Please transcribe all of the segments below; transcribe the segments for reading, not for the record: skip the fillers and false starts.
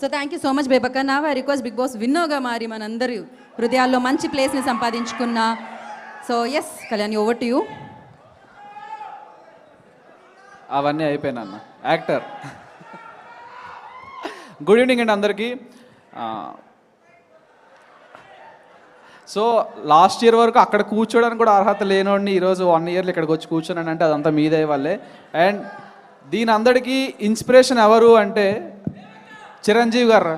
So thank you so much బేబక్క. నా I request Bigg Boss విన్నోగా మారి మనందరి హృదయాల్లో మంచి ప్లేస్ని సంపాదించుకున్న so S Kalyani, over to you. అవన్నీ అయిపోయినా అన్న యాక్టర్. గుడ్ ఈవినింగ్ అండి అందరికీ. సో లాస్ట్ ఇయర్ వరకు అక్కడ కూర్చోడానికి కూడా అర్హత లేనోడిని ఈరోజు 1 ఇయర్లో ఇక్కడికి వచ్చి కూర్చోనండి అంటే అదంతా మీదే వాళ్ళే. అండ్ దీని అందరికీ ఇన్స్పిరేషన్ ఎవరు అంటే చిరంజీవి గారు.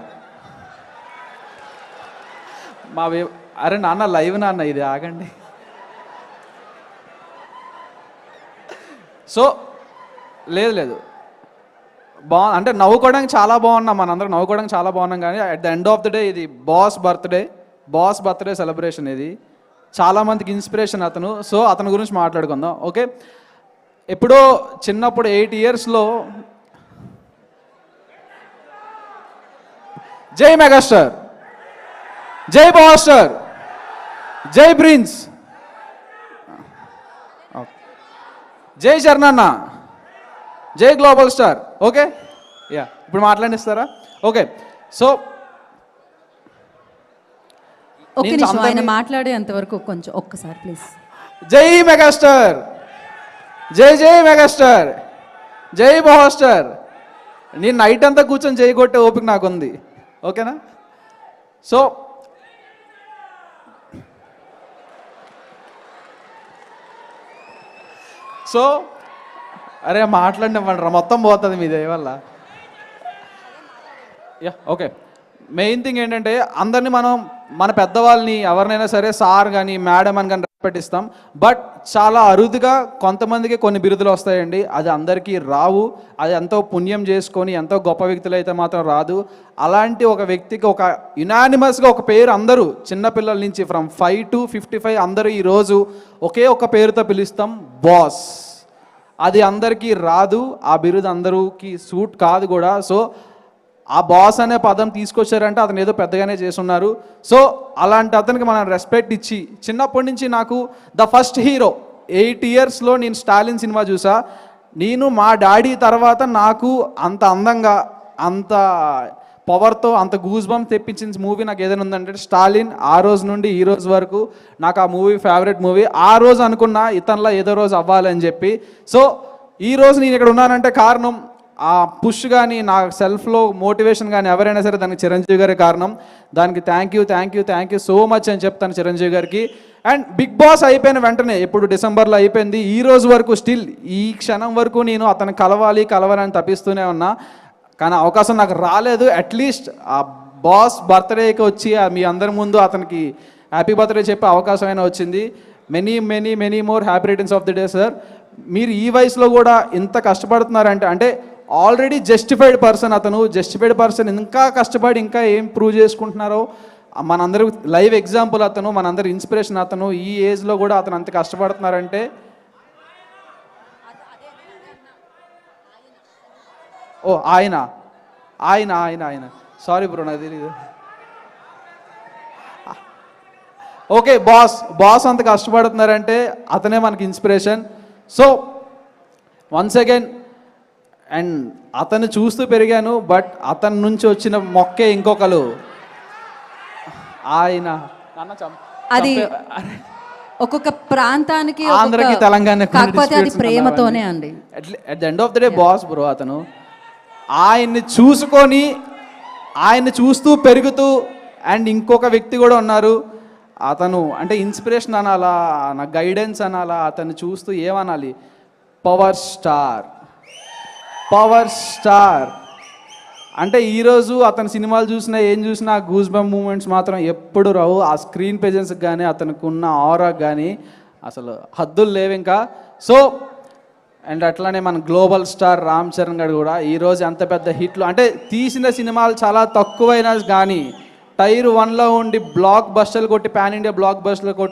అరే నాన్న లైవ్ నాన్న ఇది ఆగండి. సో లేదు అంటే నవ్వుకోవడానికి చాలా బాగున్నాం, మనందరం నవ్వుకోవడానికి చాలా బాగున్నాం. కానీ at the end of the day ఇది బాస్ బర్త్డే సెలబ్రేషన్. ఇది చాలామందికి ఇన్స్పిరేషన్ అతను. సో అతని గురించి మాట్లాడుకుందాం. ఓకే, ఎప్పుడో చిన్నప్పుడు 8 ఇయర్స్లో జై మెగాస్టార్, జై బాస్టర్, జై ప్రిన్స్, జై చరణన్న, జై గ్లోబల్ స్టార్. ఓకే యా, ఇప్పుడు మాట్లాడిస్తారా? ఓకే, సో ఆయన మాట్లాడేంత వరకు కొంచెం ఒక్కసారి ప్లీజ్. జై మెగాస్టార్, జై మెగాస్టార్, జై బాస్టర్. నేను నైట్ అంతా కూర్చొని జై కొట్టే ఓపిక నాకు ఉంది. ఓకేనా? సో అరే మాట్లాడినవ్వండి రా, మొత్తం పోతుంది మీ దయ వల్ల. యా ఓకే, మెయిన్ థింగ్ ఏంటంటే అందరినీ మనం మన పెద్దవాళ్ళని ఎవరినైనా సరే సార్ కానీ మేడం అని కానీ పెట్టిస్తాం. బట్ చాలా అరుదుగా కొంతమందికి కొన్ని బిరుదులు వస్తాయండి. అది అందరికీ రావు. అది ఎంతో పుణ్యం చేసుకొని ఎంతో గొప్ప వ్యక్తులు అయితే మాత్రం రాదు. అలాంటి ఒక వ్యక్తికి ఒక యునానిమస్గా ఒక పేరు అందరూ చిన్నపిల్లల నుంచి ఫ్రమ్ 5 to 55 అందరూ ఈరోజు ఒకే ఒక పేరుతో పిలుస్తాం, బాస్. అది అందరికీ రాదు, ఆ బిరుదు అందరికీ సూట్ కాదు కూడా. సో ఆ బాస్ అనే పదం తీసుకొచ్చారంటే అతను ఏదో పెద్దగానే చేస్తున్నారు. సో అలాంటి అతనికి మనం రెస్పెక్ట్ ఇచ్చి, చిన్నప్పటి నుంచి నాకు ద ఫస్ట్ హీరో 8 ఇయర్స్లో నేను స్టాలిన్ సినిమా చూసా. నేను మా డాడీ తర్వాత నాకు అంత అందంగా అంత పవర్తో అంత గూస్ బంప్ తెప్పించిన మూవీ నాకు ఏదైనా ఉందంటే స్టాలిన్. ఆ రోజు నుండి ఈ రోజు వరకు నాకు ఆ మూవీ ఫేవరెట్ మూవీ. ఆ రోజు అనుకున్నా ఇతనిలా ఏదో రోజు అవ్వాలని చెప్పి. సో ఈ రోజు నేను ఇక్కడ ఉన్నానంటే కారణం ఆ పుష్ కానీ నా సెల్ఫ్లో మోటివేషన్ కానీ ఎవరైనా సరే దానికి చిరంజీవి గారి కారణం. దానికి థ్యాంక్ యూ సో మచ్ అని చెప్తాను చిరంజీవి గారికి. అండ్ బిగ్ బాస్ అయిపోయిన వెంటనే ఇప్పుడు డిసెంబర్లో అయిపోయింది, ఈ రోజు వరకు స్టిల్ ఈ క్షణం వరకు నేను అతను కలవాలని తప్పిస్తూనే ఉన్నా. కానీ అవకాశం నాకు రాలేదు. అట్లీస్ట్ ఆ బాస్ బర్త్డేకి వచ్చి మీ అందరి ముందు అతనికి హ్యాపీ బర్త్డే చెప్పే అవకాశం అయినా వచ్చింది. Many more happy returns of the day sir. మీరు ఈ వయసులో కూడా ఇంత కష్టపడుతున్నారంటే అంటే ఆల్రెడీ జస్టిఫైడ్ పర్సన్ ఇంకా కష్టపడి ఇంకా ఏం ప్రూవ్ చేసుకుంటున్నారో మనందరూ లైవ్ ఎగ్జాంపుల్ అతను, మనందరూ ఇన్స్పిరేషన్ అతను. ఈ ఏజ్లో కూడా అతను అంత కష్టపడుతున్నారంటే ఓ ఆయన సారీ బ్రో నాకు తెలీదు. ఓకే, బాస్ అంత కష్టపడుతున్నారంటే అతనే మనకి inspiration. So once again and అతను చూస్తూ పెరిగాను. బట్ అతని నుంచి వచ్చిన మొక్కే ఇంకొకరు ఆయన. అది ఒక్కొక్క ప్రాంతానికి ఆంధ్రకి తెలంగాణ కాకపోతే అది ప్రేమతోనే అండి. At the end of the day boss bro అతను. ఆయన్ని చూస్తూ పెరుగుతూ అండ్ ఇంకొక వ్యక్తి కూడా ఉన్నారు. అతను అంటే ఇన్స్పిరేషన్ అనాలా, నా గైడెన్స్ అనాలా, అతన్ని చూస్తూ ఏమనాలి, పవర్ స్టార్ అంటే ఈరోజు అతని సినిమాలు చూసినా ఏం చూసినా గూస్ బంప్ మూమెంట్స్ మాత్రం ఎప్పుడు రావు. ఆ స్క్రీన్ ప్రెజెన్స్కి కానీ అతనికి ఉన్న ఆరాకి కానీ అసలు హద్దులు లేవు ఇంకా. సో అండ్ అట్లానే మన గ్లోబల్ స్టార్ రామ్ చరణ్ గారు కూడా ఈరోజు అంత పెద్ద హిట్లు అంటే తీసిన సినిమాలు చాలా తక్కువైనా కానీ టైర్ 1లో ఉండి బ్లాక్ బస్టర్లు కొట్టి పాన్ ఇండియా బ్లాక్ బస్టర్లు కొట్టి